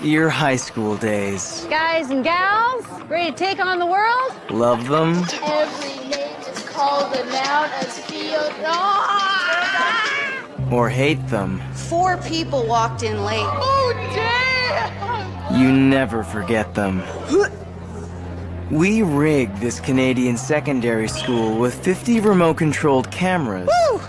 Your high school days. Guys and gals, ready to take on the world? Love them? Every name is called a noun as field. Or hate them? 4 people walked in late. Oh, damn! You never forget them. We rigged this Canadian secondary school with 50 remote-controlled cameras. Woo!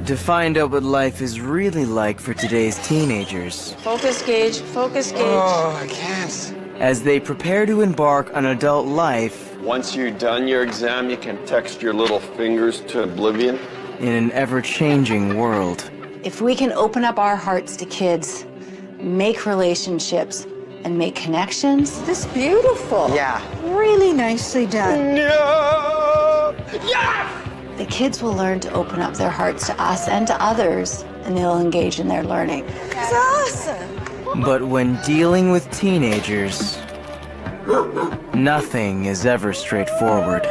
To find out what life is really like for today's teenagers. Focus gauge, focus gauge. Oh, I can't. As they prepare to embark on adult life Once you're done your exam, you can text your little fingers to oblivion. in an ever-changing world. If we can open up our hearts to kids, make relationships, and make connections, this is beautiful. Yeah. Really nicely done. No! The kids will learn to open up their hearts to us and to others, and they'll engage in their learning. It's awesome. But when dealing with teenagers, nothing is ever straightforward.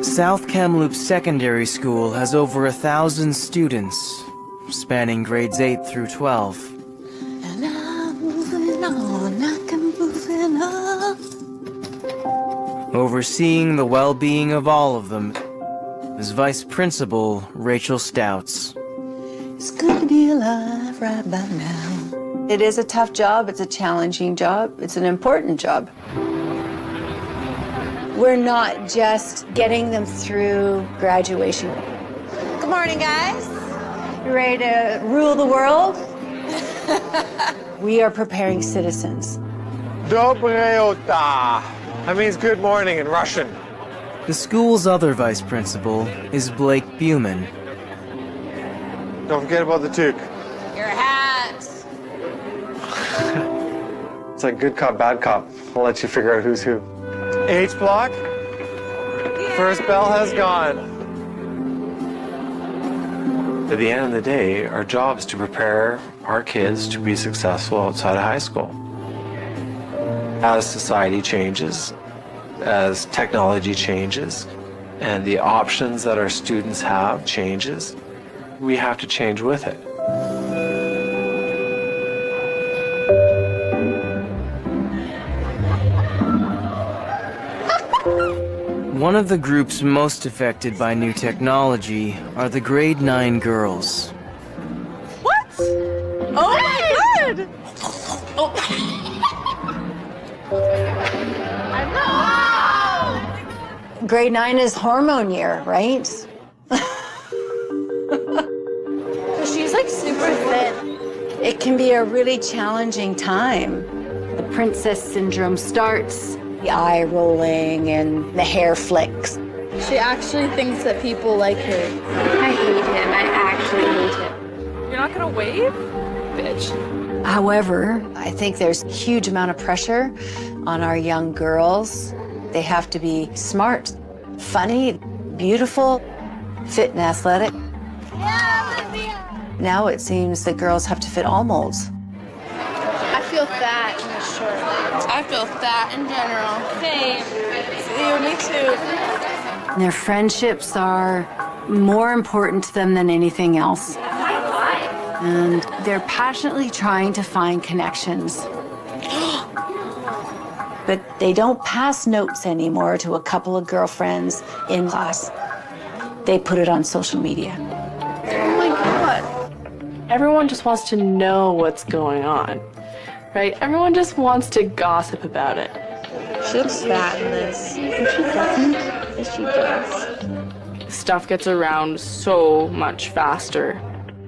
South Kamloops Secondary School has over 1,000 students, spanning grades 8 through 12. And I'm moving on, I'm moving on. Overseeing the well-being of all of them is Vice Principal Rachel Stouts. It's good to be alive right by now. It is a tough job, it's a challenging job, it's an important job. We're not just getting them through graduation. Good morning, guys. You ready to rule the world? We are preparing citizens. Dobre ota. That means good morning in Russian. The school's other vice principal is Blake Buman. Don't forget about the toque. Your hat. It's like good cop, bad cop. I'll let you figure out who's who. H block. First bell has gone. At the end of the day, our job is to prepare our kids to be successful outside of high school. As society changes, as technology changes, and the options that our students have changes, we have to change with it. One of the groups most affected by new technology are the grade 9 girls. What? Oh my god! Oh. I know! Grade 9 is hormone year, right? She's like super thin. It can be a really challenging time. The princess syndrome starts, the eye rolling and the hair flicks. She actually thinks that people like her. I hate him. I actually hate him. You're not gonna wave? Bitch. However, I think there's a huge amount of pressure on our young girls. They have to be smart, funny, beautiful, fit and athletic. Yeah, Olivia! Now it seems that girls have to fit all molds. I feel fat in the shirt. I feel fat in general. Same. Me too. Their friendships are more important to them than anything else. And they're passionately trying to find connections. But they don't pass notes anymore to a couple of girlfriends in class. They put it on social media. Oh my god. Everyone just wants to know what's going on, right? Everyone just wants to gossip about it. She looks fat in this. She doesn't. Yes, she does. Stuff gets around so much faster.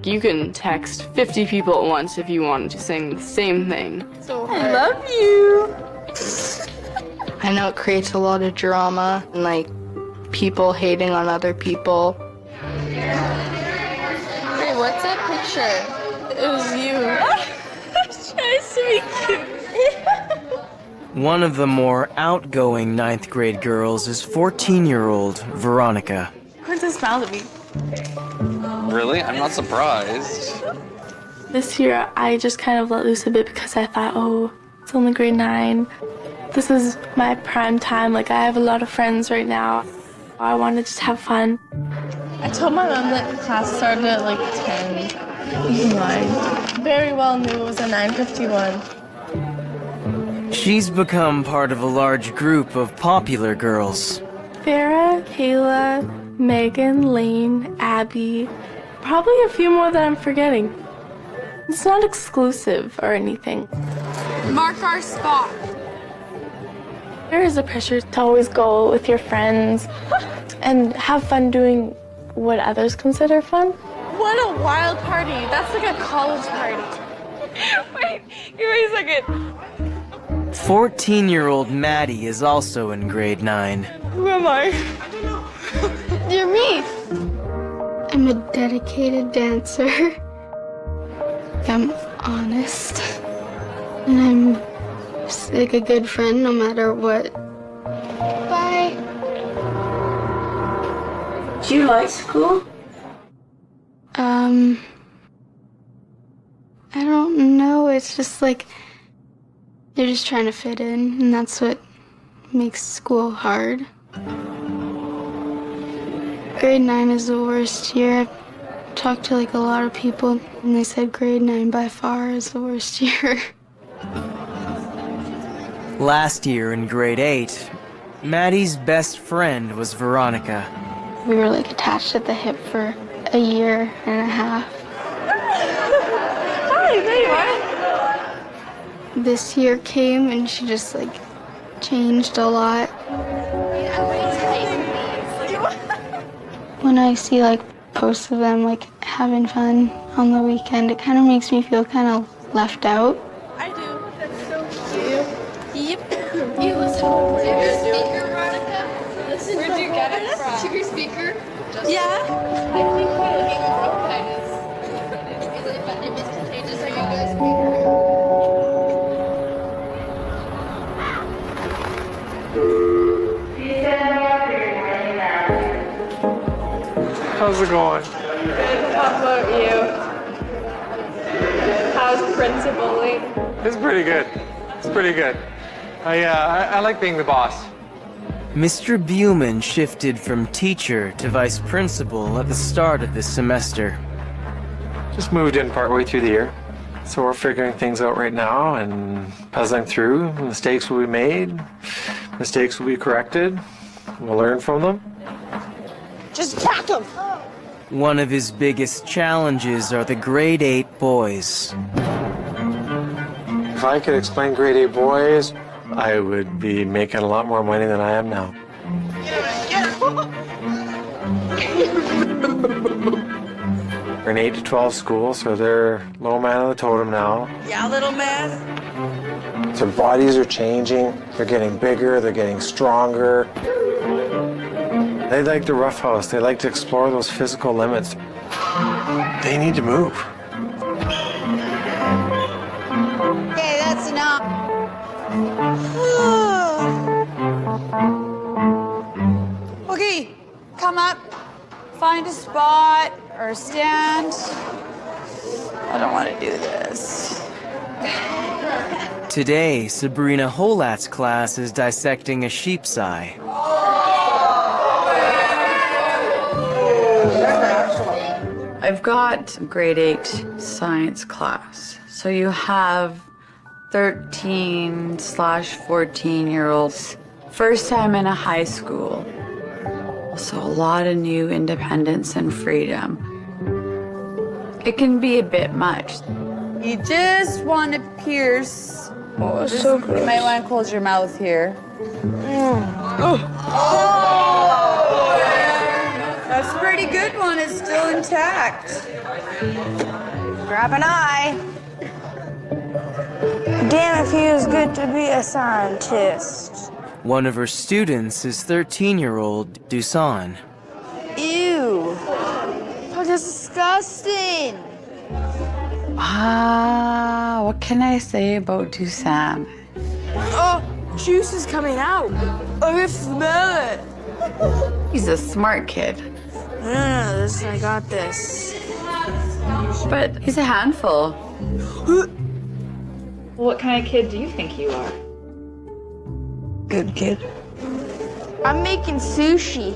You can text 50 people at once if you wanted to sing the same thing. So I love you. I know it creates a lot of drama and like people hating on other people. Hey, what's that picture? It was you. Tries to be cute. One of the more outgoing 9th grade girls is 14-year-old Veronica. Princess smiled at me. Really? I'm not surprised. This year, I just kind of let loose a bit because I thought, oh, it's only grade 9. This is my prime time. Like, I have a lot of friends right now. I want to just have fun. I told my mom that class started at like 10:09. Very well knew it was at 9:51. She's become part of a large group of popular girls. Farah, Kayla, Megan, Lane, Abby. Probably a few more that I'm forgetting. It's not exclusive or anything. Mark our spot. There is a pressure to always go with your friends and have fun doing what others consider fun. What a wild party. That's like a college party. Wait a second. 14-year-old Maddie is also in grade 9. Who am I? You're me. I'm a dedicated dancer. I'm honest. And I'm just like a good friend no matter what. Bye. Do you like school? I don't know. It's just like you're just trying to fit in, and that's what makes school hard. Grade 9 is the worst year. I've talked to like a lot of people, and they said grade 9 by far is the worst year. Last year in grade 8, Maddie's best friend was Veronica. We were like attached at the hip for a year and a half. Hi, there you are. This year came and she just like changed a lot. When I see like posts of them like having fun on the weekend, it kind of makes me feel kind of left out. I do. That's so cute. Yep. You listen to your speaker, Veronica? Where'd you get it from? To your speaker? Yeah. I think looking over kind is contagious. Are you guys speaker? How's it going? How about you? How's principalling? It's pretty good. It's pretty good. I like being the boss. Mr. Buman shifted from teacher to vice principal at the start of this semester. Just moved in partway through the year. So we're figuring things out right now and puzzling through. Mistakes will be made. Mistakes will be corrected. We'll learn from them. Just attack him! One of his biggest challenges are the grade 8 boys. If I could explain grade 8 boys, I would be making a lot more money than I am now. We're an 8 to 12 school, so they're low man on the totem now. Yeah, little man. Their bodies are changing. They're getting bigger. They're getting stronger. They like the roughhouse. They like to explore those physical limits. They need to move. Okay, that's enough. Okay, come up, find a spot or stand. I don't want to do this. Today, Sabrina Holat's class is dissecting a sheep's eye. I've got grade 8 science class. So you have 13/14-year-olds. First time in a high school. So a lot of new independence and freedom. It can be a bit much. You just want to pierce. Oh, so gross. You might want to close your mouth here. That's a pretty good one. It's still intact. Grab an eye. Damn, it feels good to be a scientist. One of her students is 13-year-old Dusan. Ew. How disgusting. What can I say about Dusan? Oh, juice is coming out. I can smell it. He's a smart kid. No, I got this. But he's a handful. What kind of kid do you think you are? Good kid. I'm making sushi.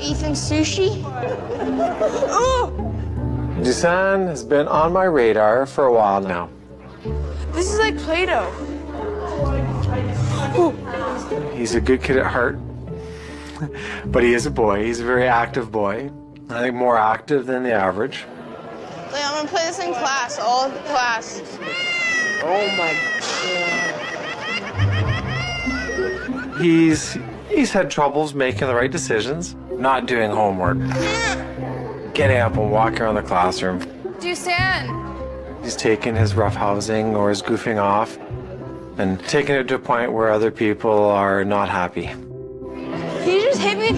Ethan, sushi? Dusan has been on my radar for a while now. This is like Play-Doh. He's a good kid at heart, but he is a boy. He's a very active boy. I think more active than the average. Like, I'm gonna play this in class, all of the class. Oh my God. He's had troubles making the right decisions, not doing homework, getting up and walking around the classroom. Dusan! He's taking his roughhousing or his goofing off and taking it to a point where other people are not happy. He just hit me.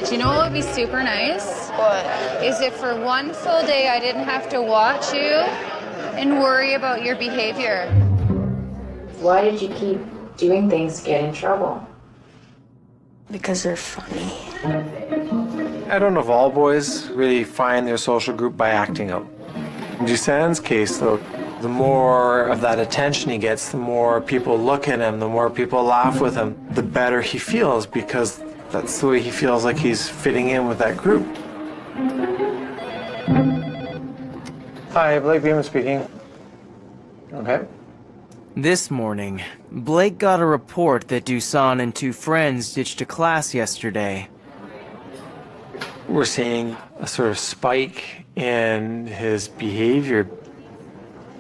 Do you know what would be super nice? What? Is if for one full day I didn't have to watch you and worry about your behavior. Why did you keep doing things to get in trouble? Because they're funny. I don't know if all boys really find their social group by acting out. In Dusan's case, though, the more of that attention he gets, the more people look at him, the more people laugh with him, the better he feels, because that's the way he feels like he's fitting in with that group. Hi, Blake Beeman speaking. Okay. This morning, Blake got a report that Dusan and two friends ditched a class yesterday. We're seeing a sort of spike in his behavior.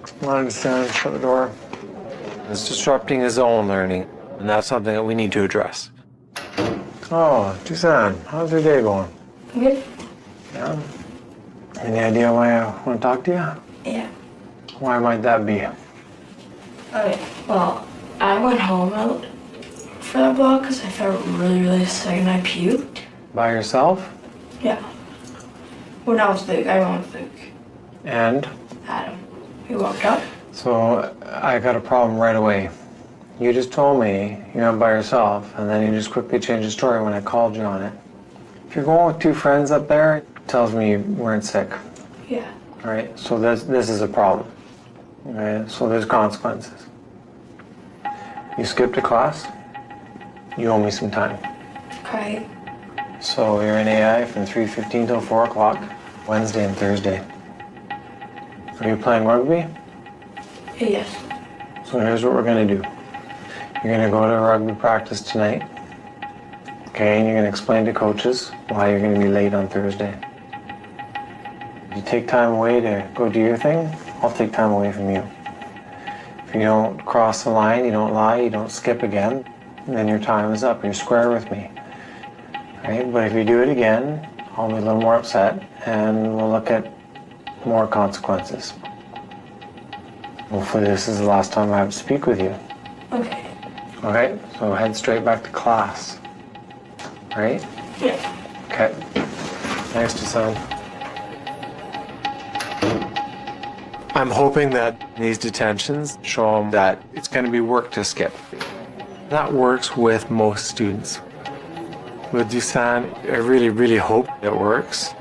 Come on, Dusan, shut the door. It's disrupting his own learning, and that's something that we need to address. Oh, Dusan, how's your day going? Good? Yeah? Any idea why I want to talk to you? Yeah. Why might that be? Okay, well, I went home out for that block because I felt really, really sick and I puked. By yourself? Yeah. When I was big, I went with Luke. And? Adam. He walked up. So I got a problem right away. You just told me you went by yourself, and then you just quickly changed the story when I called you on it. If you're going with two friends up there, it tells me you weren't sick. Yeah. All right, so this is a problem. Okay, so there's consequences. You skipped a class, you owe me some time. Okay. So you're in AI from 3:15 till 4 o'clock, Wednesday and Thursday. Are you playing rugby? Yes. So here's what we're gonna do. You're gonna go to rugby practice tonight. Okay, and you're gonna explain to coaches why you're gonna be late on Thursday. If you take time away to go do your thing, I'll take time away from you. If you don't cross the line, you don't lie, you don't skip again, then your time is up. You're square with me. Right? But if you do it again, I'll be a little more upset, and we'll look at more consequences. Hopefully this is the last time I have to speak with you. Okay. All right, so head straight back to class. Right? Yeah. Okay. Thanks, Dusan. I'm hoping that these detentions show them that it's going to be work to skip. That works with most students. With Dusan, I really, really hope it works.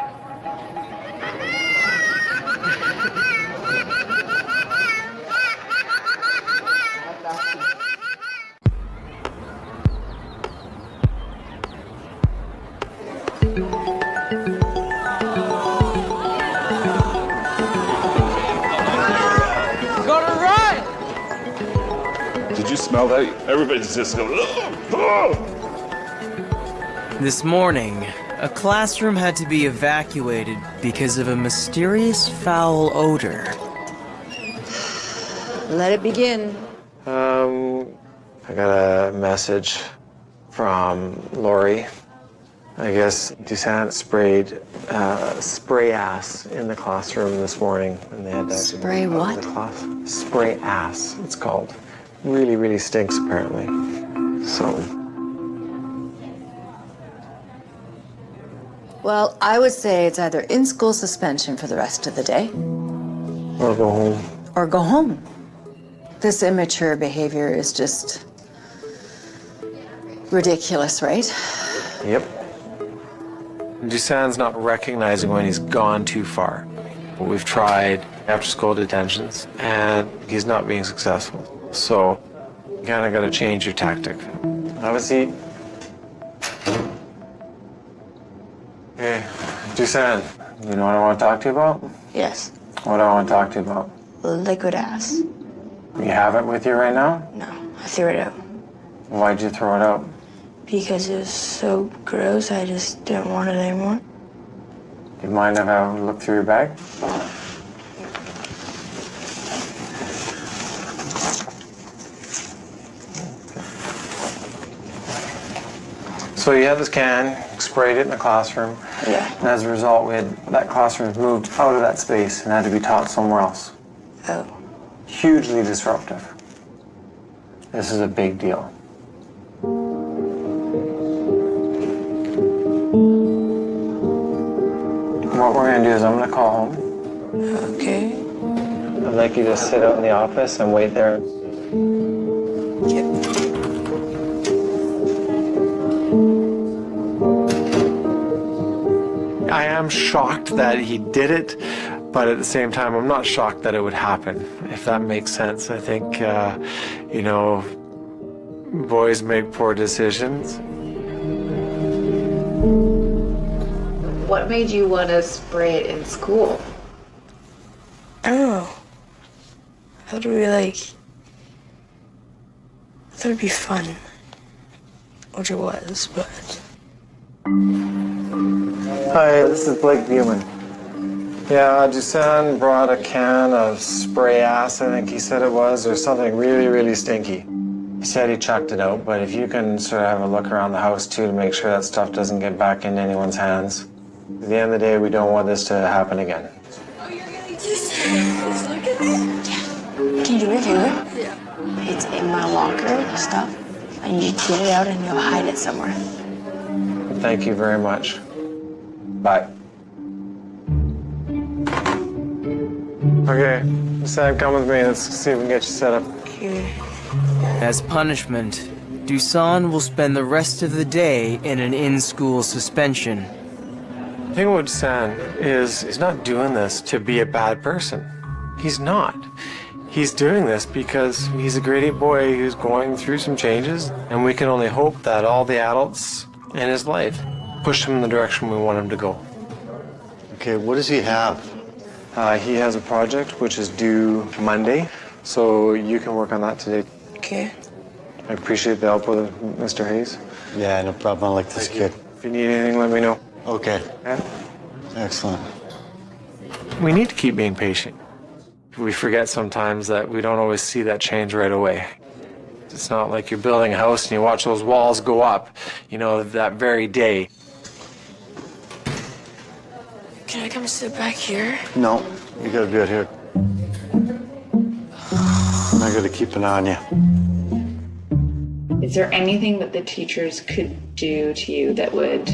Did you smell that? Everybody's just going, oh! This morning, a classroom had to be evacuated because of a mysterious foul odor. Let it begin. I got a message from Lori. I guess Dusan sprayed spray ass in the classroom this morning, and they had to Spray move out of what? the class. Spray ass, it's called. Really, really stinks apparently. So. Well, I would say it's either in-school suspension for the rest of the day. Or go home. Or go home. This immature behavior is just ridiculous, right? Yep. Dusan's not recognizing when he's gone too far. We've tried after-school detentions, and he's not being successful. So kind of got to change your tactic. Have a seat. Okay, Dusan, you know what I want to talk to you about? Yes. What do I want to talk to you about? Liquid ass. You have it with you right now? No, I threw it out. Why'd you throw it out? Because it was so gross, I just didn't want it anymore. Do you mind if I look through your bag? So you had this can, sprayed it in the classroom. Yeah. And as a result, that classroom moved out of that space and had to be taught somewhere else. Oh. Hugely disruptive. This is a big deal. What we're gonna do is I'm gonna call home. Okay. I'd like you to sit out in the office and wait there. I am shocked that he did it, but at the same time, I'm not shocked that it would happen, if that makes sense. I think, you know, boys make poor decisions. What made you want to spray it in school? I don't know. I thought it'd be fun. Which it was, but... Hi, this is Blake Buman. Yeah, Dusan brought a can of spray ass, I think he said it was, or something really, really stinky. He said he chucked it out, but if you can sort of have a look around the house too to make sure that stuff doesn't get back into anyone's hands. At the end of the day, we don't want this to happen again. Can you review it? Yeah. It's in my locker, stuff, and you get it out and you'll hide it somewhere. Thank you very much. Bye. Okay, Sam, come with me. Let's see if we can get you set up. Okay. As punishment, Dusan will spend the rest of the day in an in-school suspension. The thing with Dusan is he's not doing this to be a bad person. He's not. He's doing this because he's a grade 8 boy who's going through some changes, and we can only hope that all the adults in his life push him in the direction we want him to go. Okay, what does he have? He has a project which is due Monday, so you can work on that today. Okay. I appreciate the help with Mr. Hayes. Yeah, no problem. I like this kid. If you need anything, let me know. Okay. Okay? Excellent. We need to keep being patient. We forget sometimes that we don't always see that change right away. It's not like you're building a house and you watch those walls go up, you know, that very day. Can I come sit back here? No, you gotta be out here. I gotta keep an eye on you. Is there anything that the teachers could do to you that would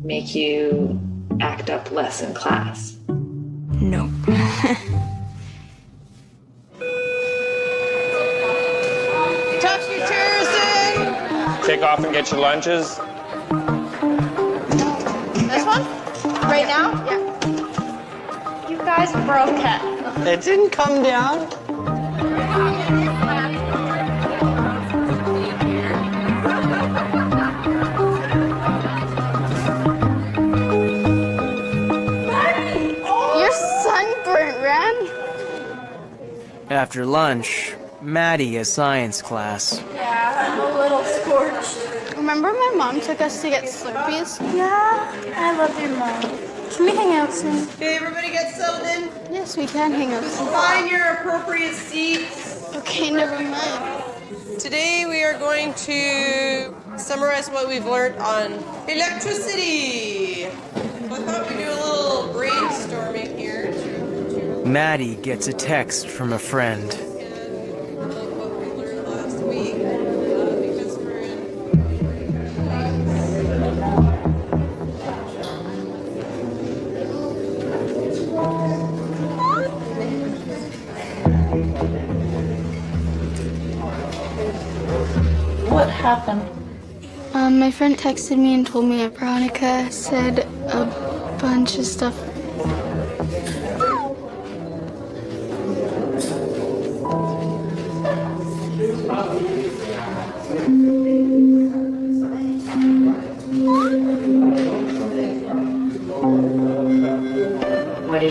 make you act up less in class? No. Tuck your chairs in. Take off and get your lunches. This one? Right now? Yeah. You guys broke it. It didn't come down. You're sunburnt, Ren. After lunch, Maddie has science class. Yeah, I'm a little scorched. Remember my mom took us to get Slurpees? Yeah, I love your mom. Can we hang out soon? Okay, everybody get settled in. Yes, we can hang out soon. Find your appropriate seats. Okay, never mind. Today we are going to summarize what we've learned on electricity. So I thought we'd do a little brainstorming here. Maddie gets a text from a friend. What we learned last week, because we're in. What happened? My friend texted me and told me that Veronica said a bunch of stuff.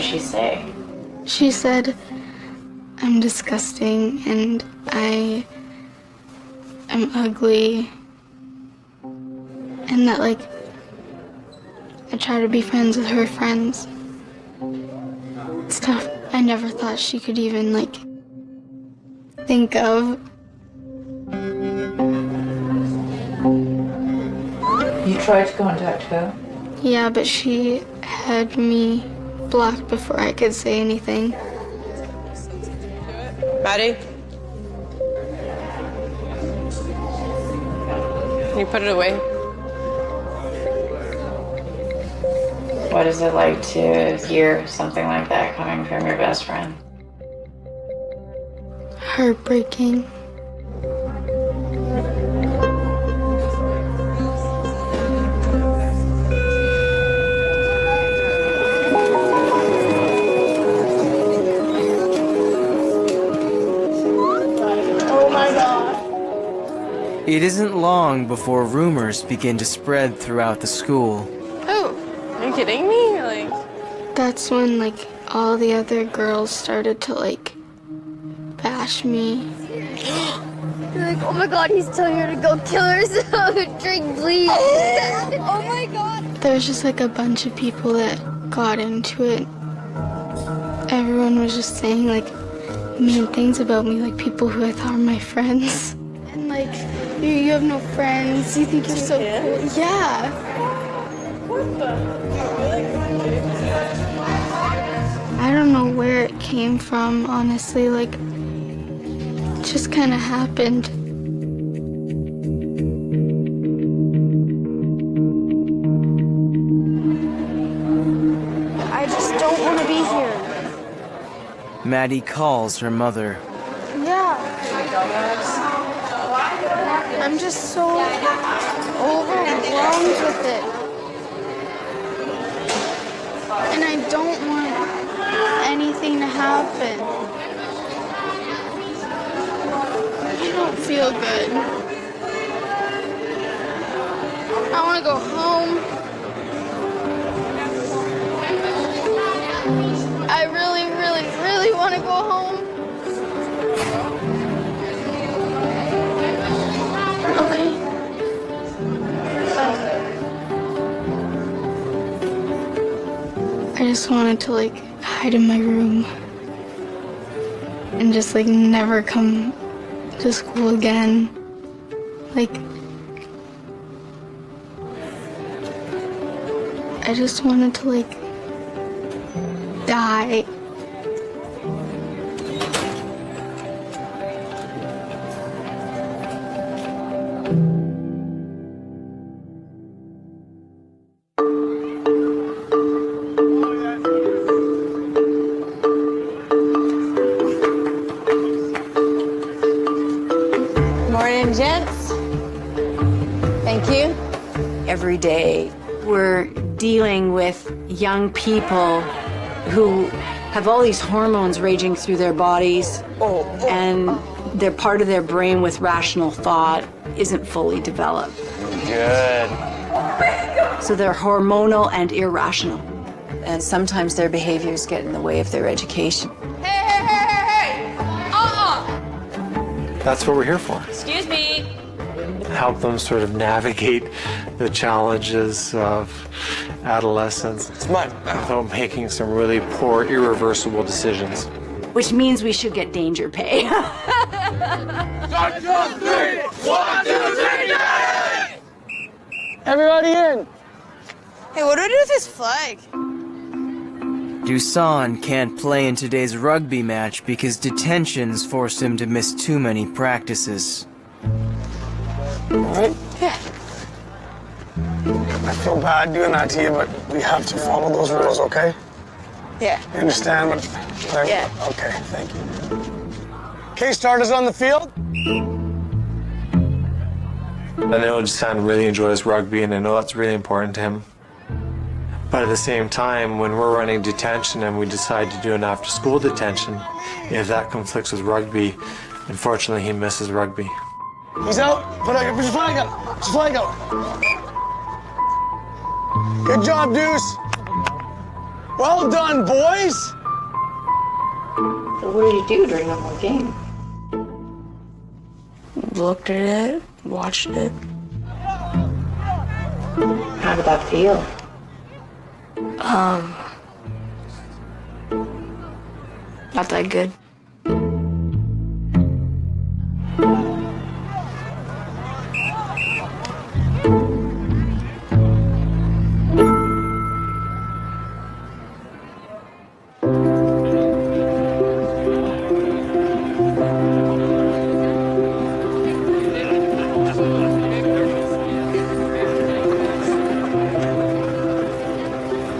did she say? She said I'm disgusting and I am ugly and that like I try to be friends with her friends. Stuff I never thought she could even like think of. You tried to contact her? Yeah, but she had me blocked before I could say anything. Maddie? Can you put it away? What is it like to hear something like that coming from your best friend? Heartbreaking. Oh my god. It isn't long before rumors begin to spread throughout the school. Oh, are you kidding me? Like, That's when like all the other girls started to like bash me. You're like, oh my god, he's telling her to go kill herself. Drink bleach. Oh my god. There was just like a bunch of people that got into it. Everyone was just saying like mean things about me, like people who I thought were my friends. And like, you have no friends, you think you're so cool. Yeah. What the? I don't know where it came from, honestly, like, it just kind of happened. I just don't want to be here. Maddie calls her mother. Yeah. I'm just so overwhelmed with it. And I don't want anything to happen. I don't feel good. I want to go home. I really, really, really want to go home. Okay. I just wanted to like hide in my room and just like never come to school again. Like, I just wanted to like die. Morning, gents. Thank you. Every day, we're dealing with young people who have all these hormones raging through their bodies, and their part of their brain with rational thought isn't fully developed. Good. So they're hormonal and irrational. And sometimes their behaviors get in the way of their education. hey! That's what we're here for. Excuse me. Help them sort of navigate the challenges of adolescence without making some really poor, irreversible decisions. Which means we should get danger pay. 1, 2, 3! 1, 2, 3, Everybody in! Hey, what do we do with this flag? Dusan can't play in today's rugby match because detentions forced him to miss too many practices. Alright? Yeah. I feel bad doing that to you, but we have to follow those rules, okay? Yeah. You understand? Yeah. Okay, thank you. Okay, starters on the field. I know Dusan really enjoys rugby, and I know that's really important to him. But at the same time, when we're running detention and we decide to do an after-school detention, if that conflicts with rugby, unfortunately he misses rugby. He's out. Put your flag up. Put your flag up. Good job, Deuce. Well done, boys! So what did you do during the whole game? Looked at it, watched it. How did that feel? Not that good.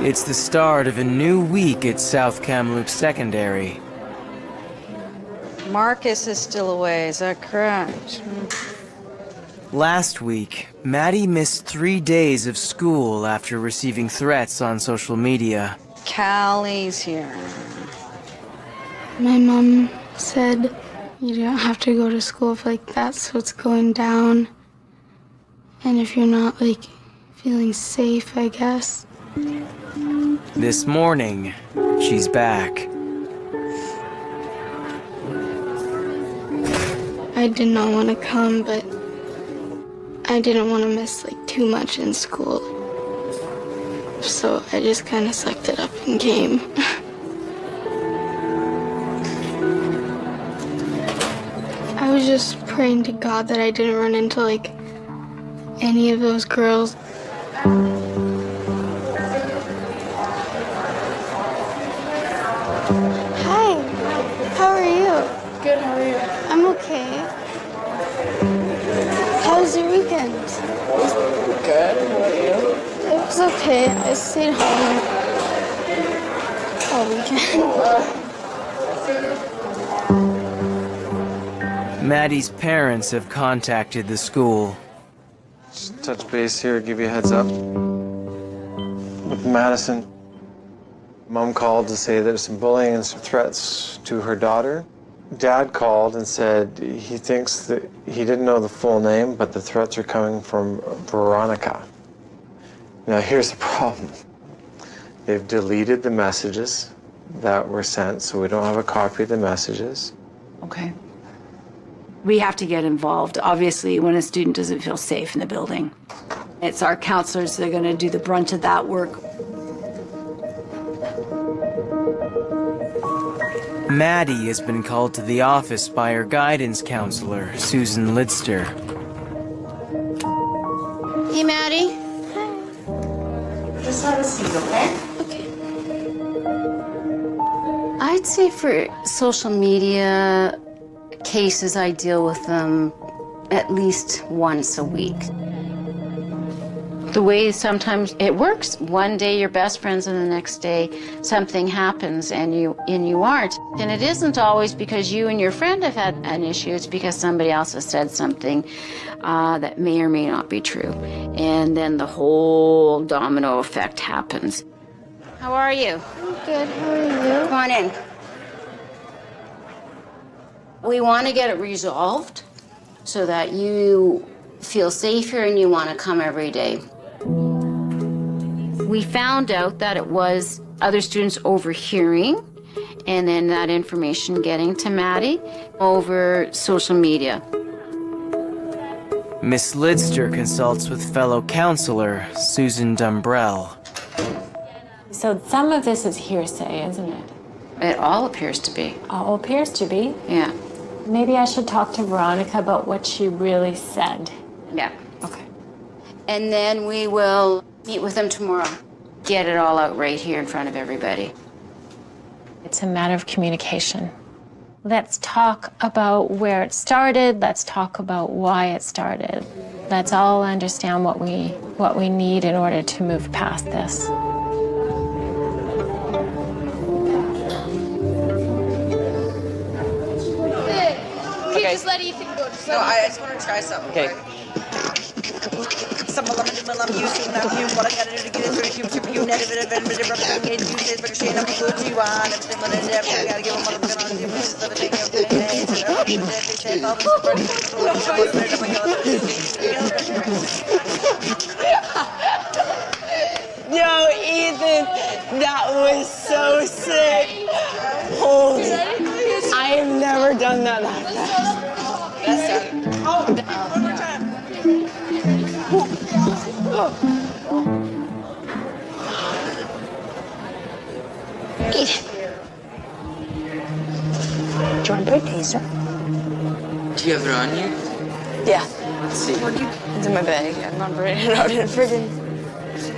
It's the start of a new week at South Kamloops Secondary. Marcus is still away, is that correct? Last week, Maddie missed 3 days of school after receiving threats on social media. Callie's here. My mom said, you don't have to go to school if like that's what's going down. And if you're not like feeling safe, I guess. This morning, she's back. I did not want to come, but I didn't want to miss like too much in school. So I just kind of sucked it up and came. I was just praying to God that I didn't run into like any of those girls. Hi, how are you? Good, how are you? I'm okay. How was your weekend? Good, how about you? It was okay. I stayed home all weekend. Maddie's parents have contacted the school. Just touch base here, give you a heads up. With Madison, Mom called to say there's some bullying and some threats to her daughter. Dad called and said he thinks that he didn't know the full name, but the threats are coming from Veronica. Now here's the problem. They've deleted the messages that were sent, so we don't have a copy of the messages. Okay. We have to get involved, obviously, when a student doesn't feel safe in the building. It's our counselors that are going to do the brunt of that work. Maddie has been called to the office by her guidance counselor, Susan Lidster. Hey, Maddie. Just have a seat, okay? I'd say for social media cases, I deal with them at least once a week. The way sometimes it works, one day you're best friends and the next day something happens and you aren't. And it isn't always because you and your friend have had an issue, it's because somebody else has said something that may or may not be true. And then the whole domino effect happens. How are you? I'm good. How are you? Come on in. We want to get it resolved so that you feel safer and you want to come every day. We found out that it was other students overhearing and then that information getting to Maddie over social media. Miss Lidster consults with fellow counselor Susan Dumbrell. So some of this is hearsay, isn't it? It all appears to be. All appears to be? Yeah. Maybe I should talk to Veronica about what she really said. Yeah. Okay. And then we will meet with them tomorrow. Get it all out right here in front of everybody. It's a matter of communication. Let's talk about where it started. Let's talk about why it started. Let's all understand what we need in order to move past this. Okay. Just let Ethan go. No, I just want to try something. Okay. Some of them love you, soon love you. What I gotta do to get into you, super you, never, you say, but she ain't good, you want everything, but I gotta give them what I'm gonna do. This is everything, Yo, Ethan, That was so sick. Holy. I have never done that fast. One more time. Do you want to put a taser? Do you have it on you? Yeah. Let's see. It's in my bag. I'm not bringing it out in friggin'.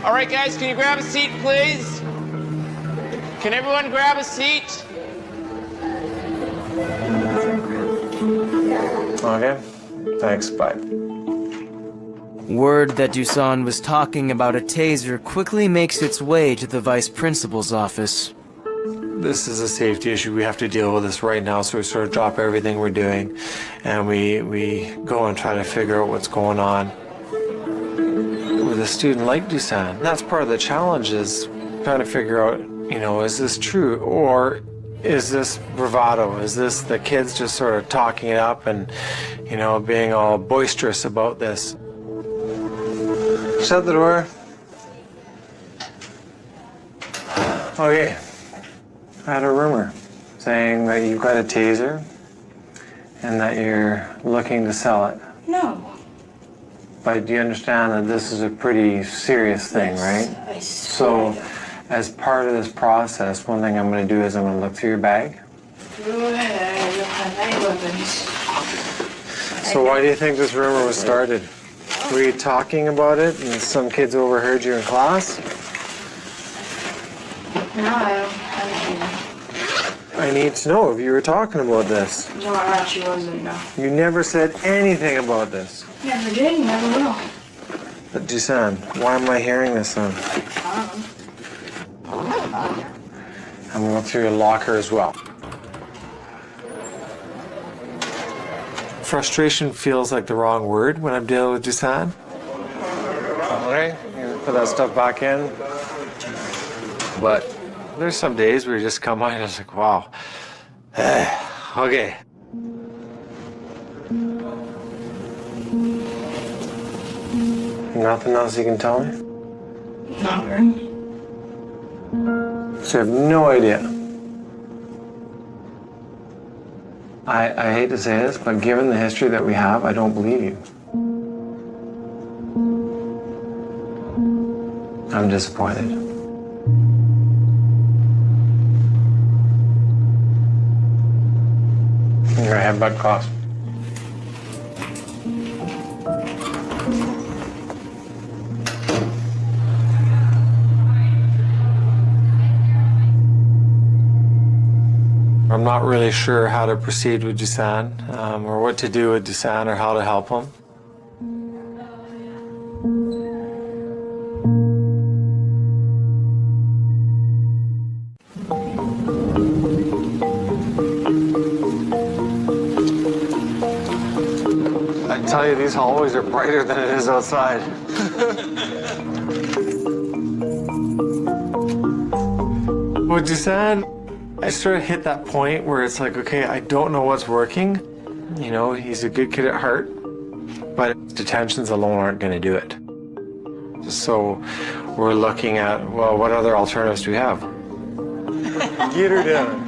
All right, guys, can you grab a seat, please? Can everyone grab a seat? Okay. Thanks. Bye. Word that Dusan was talking about a taser quickly makes its way to the vice principal's office. This is a safety issue. We have to deal with this right now, so we sort of drop everything we're doing and we go and try to figure out what's going on. With a student like Dusan, that's part of the challenge, is trying to figure out, you know, is this true or is this bravado? Is this the kids just sort of talking it up and, you know, being all boisterous about this? Shut the door. Okay. I had a rumor saying that you've got a taser and that you're looking to sell it. No. But do you understand that this is a pretty serious thing, right? I So, as part of this process, one thing I'm going to do is I'm going to look through your bag. Go ahead, I don't have any weapons. So why do you think this rumor was started? Were you talking about it and some kids overheard you in class? No, I don't. I need to know if you were talking about this. No, I actually wasn't, no. You never said anything about this. Never did, never will. But Dusan, why am I hearing this then? I'm going to look through your locker as well. Frustration feels like the wrong word when I'm dealing with Dusan. Okay, you put that stuff back in. But there's some days where you just come on and it's like, wow. Okay. Nothing else you can tell me? Not really. So you have no idea. I hate to say this, but given the history that we have, I don't believe you. I'm disappointed. Your headbutt cost. I'm not really sure how to proceed with Dusan, or what to do with Dusan, or how to help him. I tell you, these hallways are brighter than it is outside. With Dusan, I sort of hit that point where it's like, okay, I don't know what's working. You know, he's a good kid at heart, but detentions alone aren't going to do it. So we're looking at, well, what other alternatives do we have? Get her down.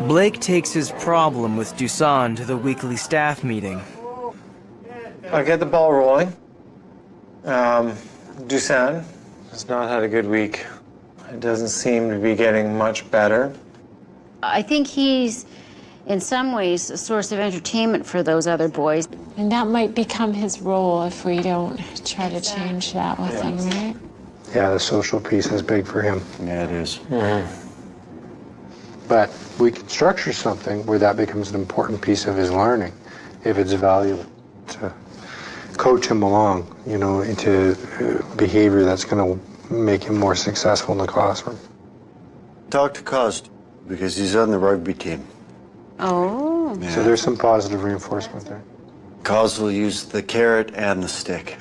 Blake takes his problem with Dusan to the weekly staff meeting. I'll get the ball rolling. Dusan has not had a good week. It doesn't seem to be getting much better. I think he's, in some ways, a source of entertainment for those other boys. And that might become his role if we don't try to change that with him, right? Yeah, the social piece is big for him. Yeah, it is. But we can structure something where that becomes an important piece of his learning, if it's valuable, to coach him along, you know, into behavior that's going to make him more successful in the classroom. Talk to Cost, because he's on the rugby team. Oh. So there's some positive reinforcement there. Cos will use the carrot and the stick.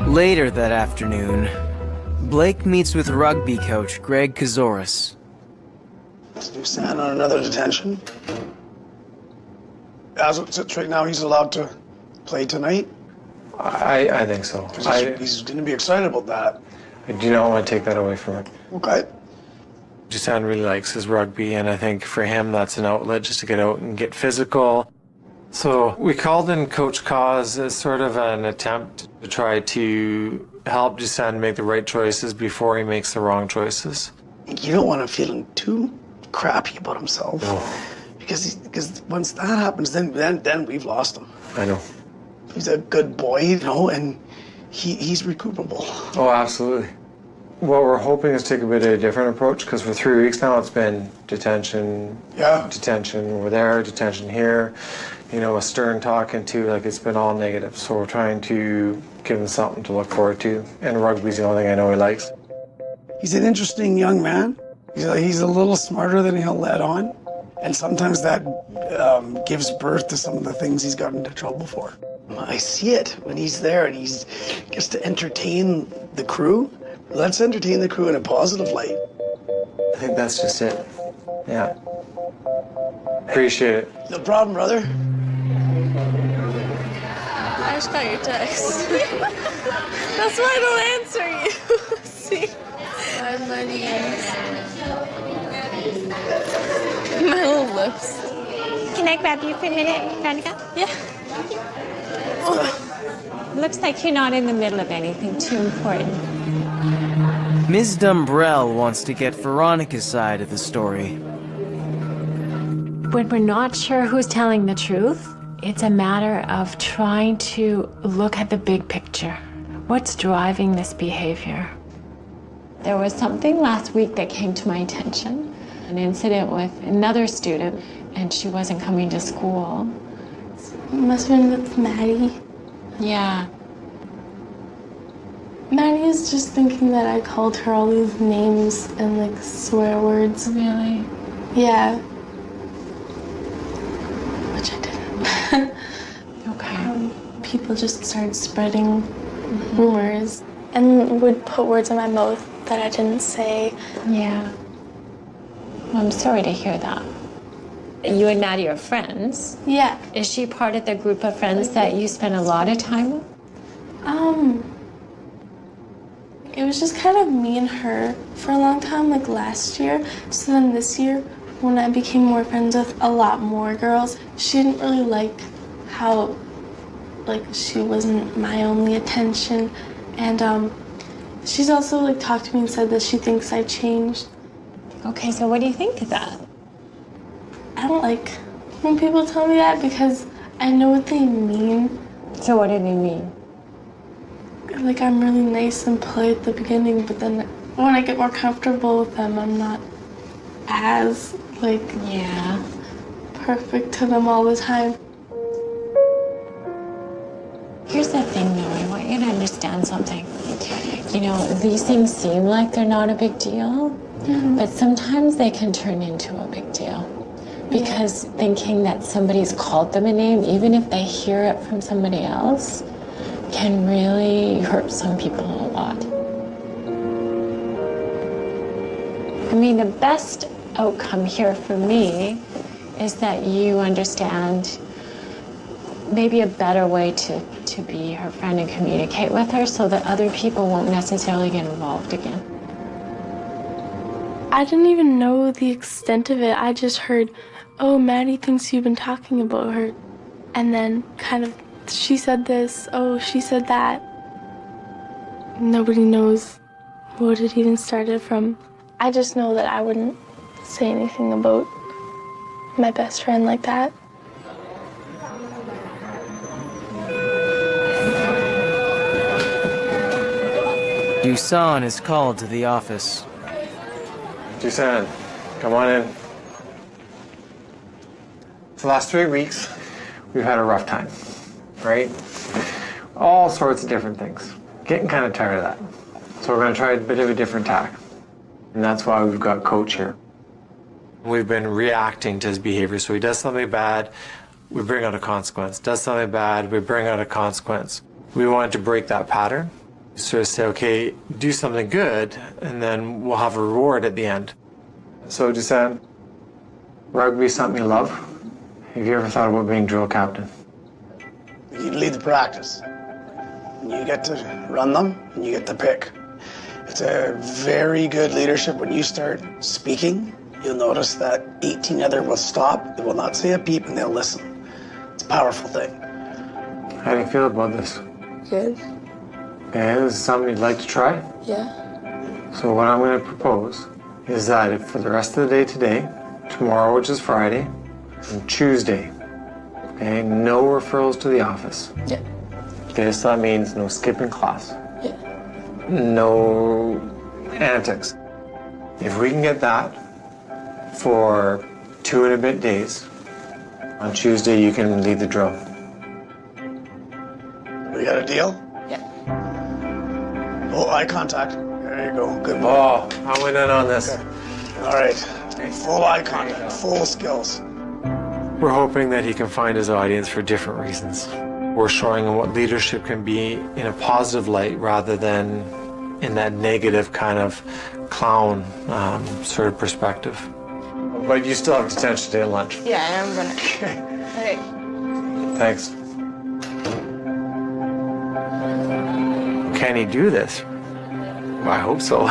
Later that afternoon, Blake meets with rugby coach Greg Kazoris. Is Dusan on another detention? as it sits right now, he's allowed to play tonight? I think so. He's going to be excited about that. I do not want to take that away from him. Okay. Dusan really likes his rugby, and I think for him that's an outlet just to get out and get physical. So we called in Coach Cause as sort of an attempt to try to help Dusan make the right choices before he makes the wrong choices. You don't want him feeling too crappy about himself. No. Because once that happens, then we've lost him. I know. He's a good boy, you know, and he's recuperable. Oh, absolutely. What we're hoping is take a bit of a different approach, because for 3 weeks now it's been detention, detention over there, detention here, you know, a stern talking to, like it's been all negative. So we're trying to give him something to look forward to, and rugby's the only thing I know he likes. He's an interesting young man. He's a little smarter than he'll let on, and sometimes that gives birth to some of the things he's gotten into trouble for. I see it when he's there and he gets to entertain the crew. Let's entertain the crew in a positive light. I think that's just it. Yeah. Appreciate it. No problem, brother. I just got your text. That's why I don't answer you. See? My little lips. Can I grab you for a minute, Veronica? Yeah. Looks like you're not in the middle of anything too important. Ms. Dumbrell wants to get Veronica's side of the story. When we're not sure who's telling the truth, it's a matter of trying to look at the big picture. What's driving this behavior? There was something last week that came to my attention, an incident with another student, and she wasn't coming to school. It must have been with Maddie. Yeah. Maddie is just thinking that I called her all these names and like swear words. Really? Yeah. Which I didn't. Okay. People just started spreading rumors and would put words in my mouth that I didn't say. Yeah. Well, I'm sorry to hear that. You and Maddie are friends. Yeah. Is she part of the group of friends that you spend a lot of time with? It was just kind of me and her for a long time, like last year. So then this year, when I became more friends with a lot more girls, she didn't really like how, like, she wasn't my only attention. And she's also, like, talked to me and said that she thinks I changed. Okay, so what do you think of that? I don't like when people tell me that because I know what they mean. So what do they mean? Like, I'm really nice and polite at the beginning, but then when I get more comfortable with them, I'm not as, like, perfect to them all the time. Here's the thing, though. I want you to understand something. You know, these things seem like they're not a big deal, but sometimes they can turn into a big deal. Because thinking that somebody's called them a name, even if they hear it from somebody else, can really hurt some people a lot. I mean, the best outcome here for me is that you understand maybe a better way to be her friend and communicate with her so that other people won't necessarily get involved again. I didn't even know the extent of it. I just heard, oh, Maddie thinks you've been talking about her. And then kind of, she said this, oh, she said that. Nobody knows what it even started from. I just know that I wouldn't say anything about my best friend like that. Dusan is called to the office. Dusan, come on in. For the last 3 weeks, we've had a rough time, right? All sorts of different things. Getting kind of tired of that. So we're going to try a bit of a different tack. And that's why we've got Coach here. We've been reacting to his behavior. So he does something bad, we bring out a consequence. Does something bad, we bring out a consequence. We wanted to break that pattern. Sort of say, okay, do something good, and then we'll have a reward at the end. So, Dusan, rugby is something you love. Have you ever thought about being drill captain? You lead the practice. You get to run them, and you get to pick. It's a very good leadership. When you start speaking, you'll notice that 18 other will stop. They will not say a peep, and they'll listen. It's a powerful thing. How do you feel about this? Good. Okay, this is something you'd like to try? Yeah. So what I'm going to propose is that if for the rest of the day today, tomorrow, which is Friday, and Tuesday, okay, no referrals to the office. Yeah. Okay, so that means no skipping class. Yeah. No antics. If we can get that for 2 and a bit days, on Tuesday you can lead the drill. We got a deal? Yeah. Oh, eye contact. There you go. Good boy. Oh, I went in on this. Okay. All right. Full eye contact, full skills. We're hoping that he can find his audience for different reasons. We're showing him what leadership can be in a positive light rather than in that negative kind of clown sort of perspective. But you still have detention today at lunch. Yeah, I'm gonna. Okay. Thanks. Can he do this? Well, I hope so.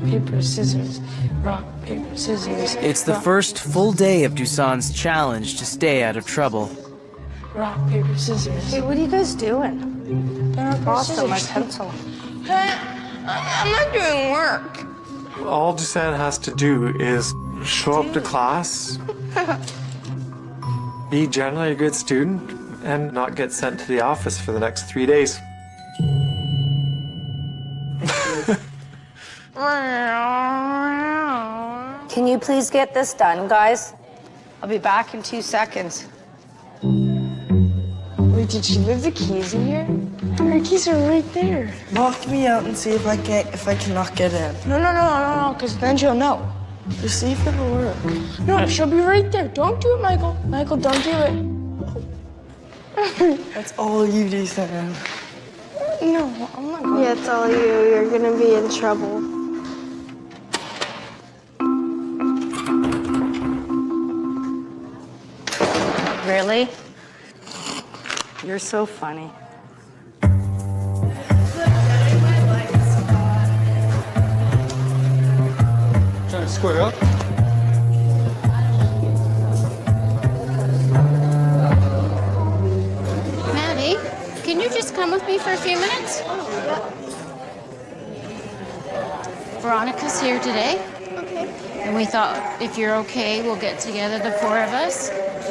Paper, scissors. Rock, paper, scissors. It's the first full day of Dusan's challenge to stay out of trouble. Rock, paper, scissors. Hey, what are you guys doing? Rock, Lost paper, my scissors. pencil. Hey, I'm not doing work. All Dusan has to do is show up to class, be generally a good student, and not get sent to the office for the next 3 days. Can you please get this done, guys? I'll be back in 2 seconds. Wait, did she leave the keys in here? Her keys are right there. Lock me out and see if I cannot get in. No, because then she'll know. Just see if it'll work. No, she'll be right there. Don't do it, Michael. Michael, don't do it. That's all you do, Sam. No, I'm not going. Yeah, it's all you. You're gonna be in trouble. Really? You're so funny. Trying to square up? Maddie, can you just come with me for a few minutes? Veronica's here today. Okay. And we thought if you're okay, we'll get together, the 4 of us.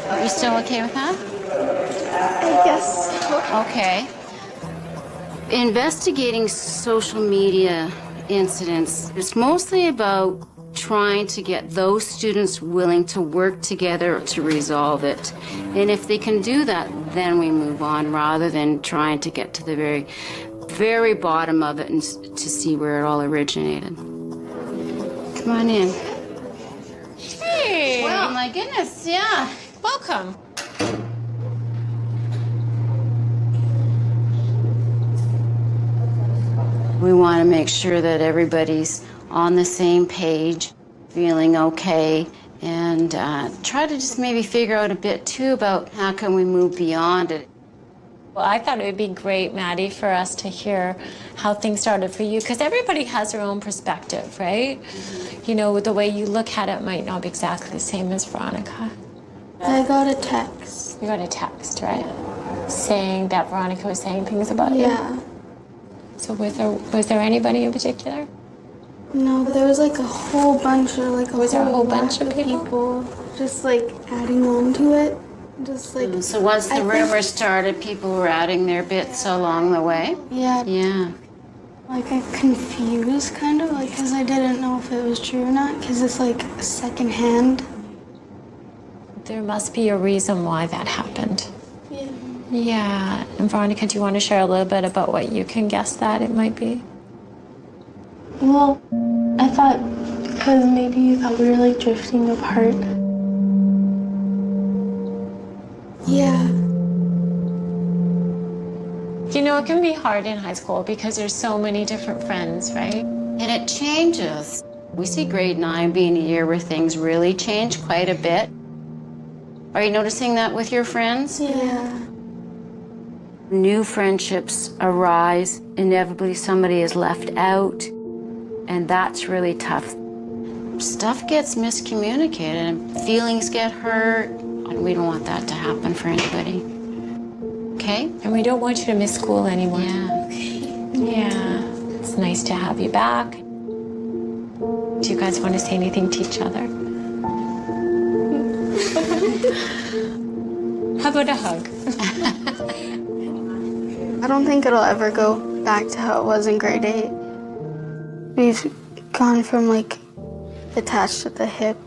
Are you still okay with that? I guess. Okay. Investigating social media incidents is mostly about trying to get those students willing to work together to resolve it. And if they can do that, then we move on rather than trying to get to the very, very bottom of it and to see where it all originated. Come on in. Hey! Well, my goodness, yeah. Welcome. We want to make sure that everybody's on the same page, feeling okay, and try to just maybe figure out a bit too about how can we move beyond it. Well, I thought it would be great, Maddie, for us to hear how things started for you, because everybody has their own perspective, right? You know, the way you look at it might not be exactly the same as Veronica. I got a text. You got a text, right? Saying that Veronica was saying things about you? Yeah. So was there anybody in particular? No, but there was like a whole bunch of Was there a whole bunch of people just like adding on to it. Just like So once the I think- rumors started, people were adding their bits along the way? Yeah. Yeah. Like I confused kind of like because I didn't know if it was true or not because it's like secondhand. There must be a reason why that happened. Yeah. Yeah. And Veronica, do you want to share a little bit about what you can guess that it might be? Well, I thought Because maybe you thought we were like drifting apart. Yeah. You know, it can be hard in high school because there's so many different friends, right? And it changes. We see grade 9 being a year where things really change quite a bit. Are you noticing that with your friends? Yeah. New friendships arise. Inevitably, somebody is left out, and that's really tough. Stuff gets miscommunicated, and feelings get hurt, and we don't want that to happen for anybody. Okay? And we don't want you to miss school anymore. Yeah. Yeah. It's nice to have you back. Do you guys want to say anything to each other? How about a hug? I don't think it'll ever go back to how it was in grade 8. We've gone from like attached at the hip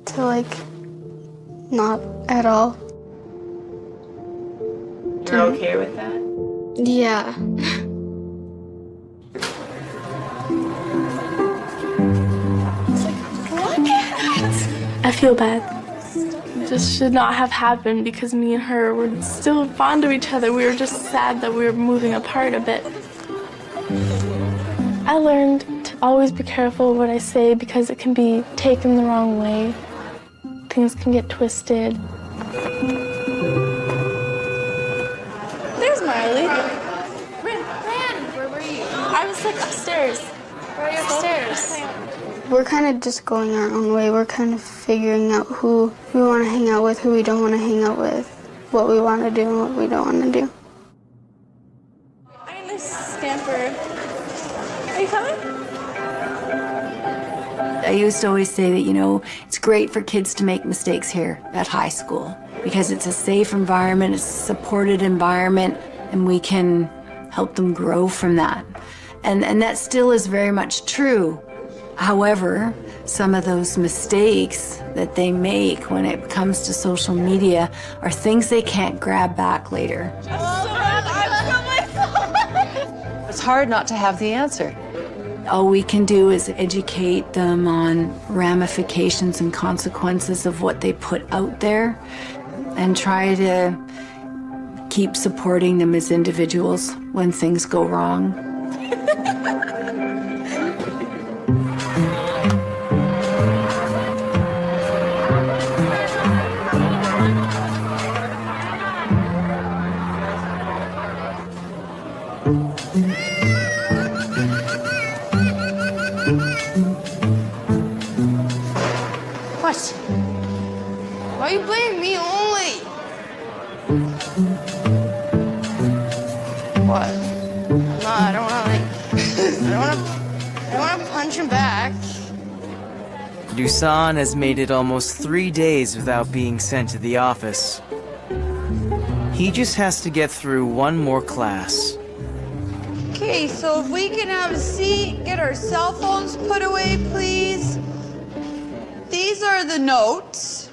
to like not at all. You're okay with that? Yeah. I feel bad. This should not have happened because me and her were still fond of each other. We were just sad that we were moving apart a bit. I learned to always be careful what I say because it can be taken the wrong way. Things can get twisted. There's Marley. Ran, where were you? I was like upstairs. Where are you upstairs? We're kind of just going our own way. We're kind of figuring out who we want to hang out with, who we don't want to hang out with, what we want to do and what we don't want to do. I'm gonna scamper. Are you coming? I used to always say that, you know, it's great for kids to make mistakes here at high school because it's a safe environment, it's a supported environment, and we can help them grow from that. And that still is very much true. However, some of those mistakes that they make when it comes to social media are things they can't grab back later. It's hard not to have the answer. All we can do is educate them on ramifications and consequences of what they put out there and try to keep supporting them as individuals when things go wrong. What? Why you blame me only? What? No, I don't want to I don't want to punch him back. Dusan has made it almost 3 days without being sent to the office. He just has to get through one more class. Okay, so if we can have a seat, get our cell phones put away, please. These are the notes.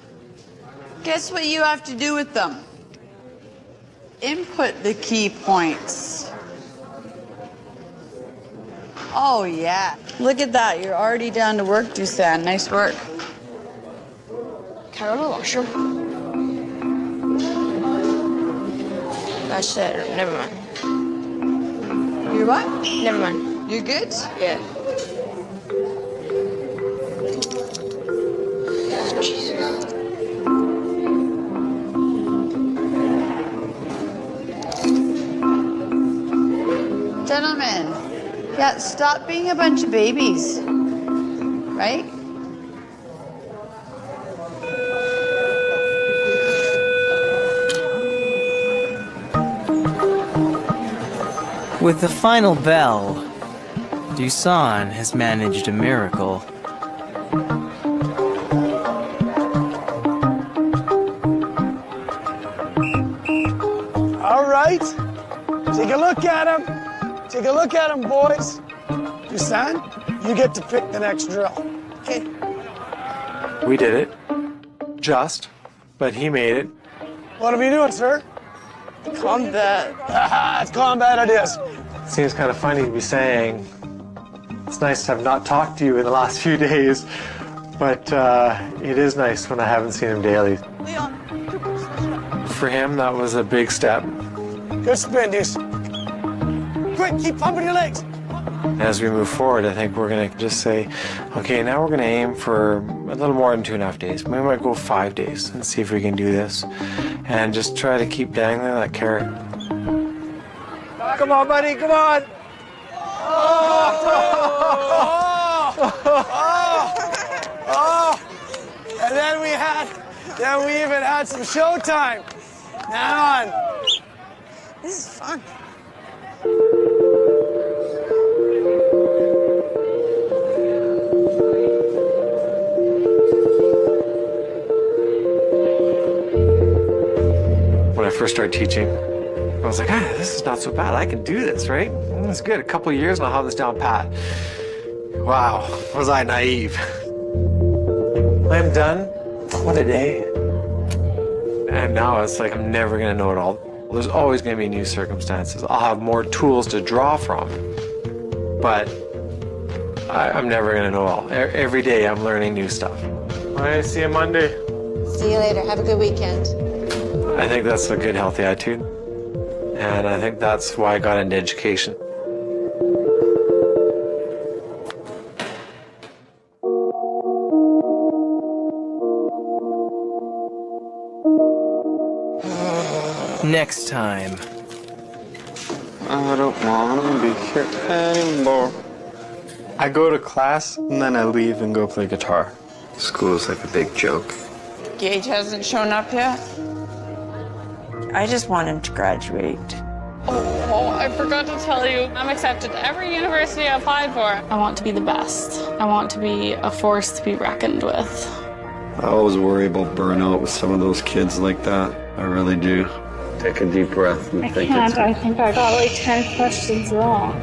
Guess what you have to do with them? Input the key points. Oh, yeah. Look at that. You're already down to work, Dusan. Nice work. Can I go to the washroom? That's it. Never mind. You what? Never mind. You good? Yeah. Jesus. Gentlemen, yeah, stop being a bunch of babies. Right? With the final bell, Dusan has managed a miracle. All right, take a look at him. Take a look at him, boys. Dusan, you get to pick the next drill. Okay. We did it. Just, but he made it. What are we doing, sir? Combat. It's combat it is. Seems kind of funny to be saying It's nice to have not talked to you in the last few days, but it is nice when I haven't seen him daily. For him, that was a big step. Good spin, Deuce. Quick, keep pumping your legs. As we move forward, I think we're going to just say, okay, now we're going to aim for a little more than 2.5 days. We might go 5 days and see if we can do this. And just try to keep dangling that carrot. Come on, buddy, come on. And then we even had some showtime. Now on. This is fun. When I first started teaching, I was like, this is not so bad. I can do this, right? That's good. A couple of years and I'll have this down pat. Wow, was I naive. I'm done. What a day. And now it's like I'm never going to know it all. There's always going to be new circumstances. I'll have more tools to draw from, but I'm never going to know all. Every day I'm learning new stuff. All right, see you Monday. See you later. Have a good weekend. I think that's a good, healthy attitude. And I think that's why I got into education. Next time. I don't want to be here anymore. I go to class and then I leave and go play guitar. School's like a big joke. Gage hasn't shown up yet. I just want him to graduate. Oh, I forgot to tell you, I'm accepted to every university I applied for. I want to be the best. I want to be a force to be reckoned with. I always worry about burnout with some of those kids like that. I really do. Take a deep breath and think it through. I think I got like 10 questions wrong.